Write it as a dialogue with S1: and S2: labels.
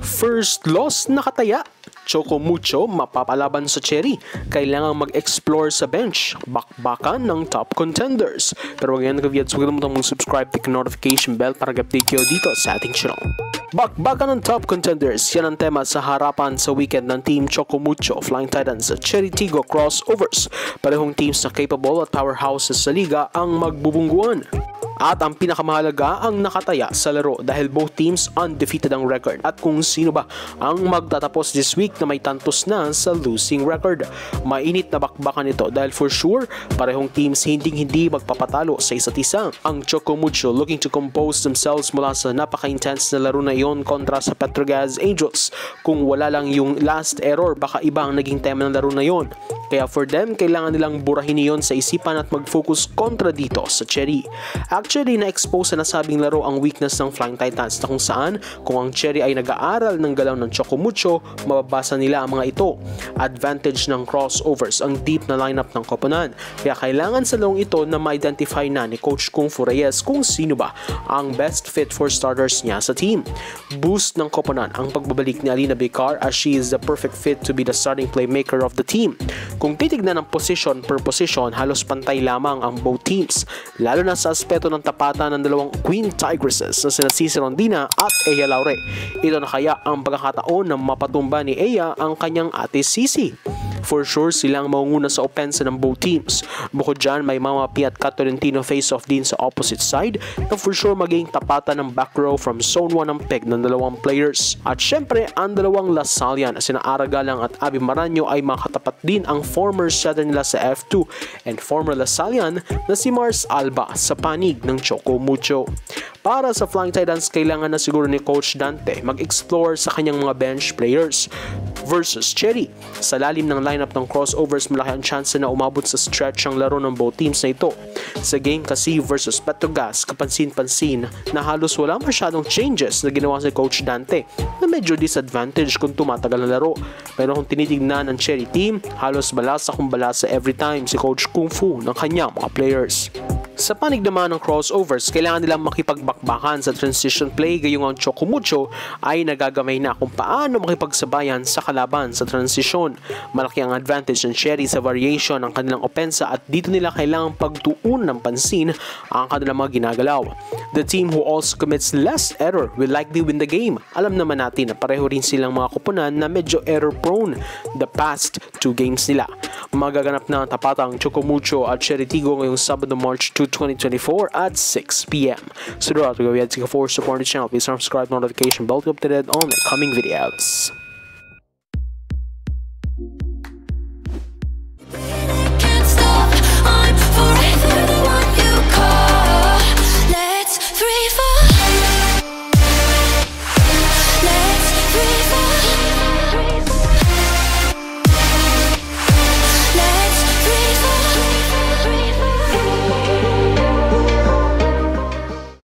S1: First loss nakataya. Choco Mucho mapapalaban sa Cherry. Kailangang mag-explore sa bench. Bakbakan ng top contenders. Pero huwag yan nag-viewers, huwag naman mag-subscribe, click notification bell para update kayo dito sa ating channel. Bakbakan ng top contenders, yan ang tema sa harapan sa weekend ng Team Choco Mucho, Flying Titans at Cherry Tigo crossovers. Parehong teams na capable at powerhouses sa liga ang magbubungguan. At ang pinakamahalaga ang nakataya sa laro dahil both teams undefeated ang record. At kung sino ba ang magtatapos this week na may tantos na sa losing record. Mainit na bakbakan ito dahil for sure parehong teams hindi magpapatalo sa isa't isa. Ang Choco Mucho looking to compose themselves mula sa napaka-intense na laro na iyon kontra sa Petrogas Angels. Kung wala lang yung last error, baka iba ang naging tema ng laro na iyon. Kaya for them, kailangan nilang burahin iyon sa isipan at mag-focus kontra dito sa Cherry. Actually, na-expose sa nasabing laro ang weakness ng Flying Titans na kung saan kung ang Cherry ay nag-aaral ng galaw ng Choco Mucho, mababasa nila ang mga ito. Advantage ng crossovers ang deep na lineup ng koponan. Kaya kailangan sa larong ito na ma-identify na ni Coach Kung Fu Reyes kung sino ba ang best fit for starters niya sa team. Boost ng koponan ang pagbabalik ni Alina Vicar as she is the perfect fit to be the starting playmaker of the team. Kung titignan ang position per position, halos pantay lamang ang both teams, lalo na sa aspeto ng tapatan ng dalawang Queen Tigresses na sina Cici Rondina at Ea Laure. Ito na kaya ang pagkakataon na mapatumba ni Ea ang kanyang ate Cici. For sure, silang maunguna sa opensa ng both teams. Bukod dyan, may Mama P at Kat Tolentino face-off din sa opposite side na for sure magiging tapatan ng back row from zone 1 ang peg ng dalawang players. At syempre, ang dalawang Lasallian na sina Aragalang at Abby Maranyo ay makatapat din ang former setter nila sa F2 and former Lasallian na si Mars Alba sa panig ng Choco Mucho. Para sa Flying Titans, kailangan na siguro ni Coach Dante mag-explore sa kanyang mga bench players versus Cherry. Sa lalim ng lineup ng crossovers, malaki ang chance na umabot sa stretch ang laro ng both teams na ito. Sa game kasi versus Petrogas, kapansin-pansin na halos wala masyadong changes na ginawa si Coach Dante na medyo disadvantage kung tumatagal ang laro. Pero kung tinitignan ang Cherry team, halos balasa kung balasa every time si Coach Kung Fu ng kanyang mga players. Sa panig naman ng crossovers, kailangan nilang makipagbakbakan sa transition play, gayong ang Choco Mucho ay nagagamay na kung paano makipagsabayan sa kalaban sa transisyon. Malaki ang advantage ng Cherry sa variation ng kanilang opensa at dito nila kailangang pagtuon ng pansin ang kanilang mga ginagalaw. The team who also commits less error will likely win the game. Alam naman natin na pareho rin silang mga koponan na medyo error prone the past 2 games nila. Magaganap na ang tapatang Choco Mucho at Cherry Tigo ngayong Sabado, March 2, 2024 at 6 PM. So do not forget to support the channel. Please subscribe, notification bell to be updated on the coming videos.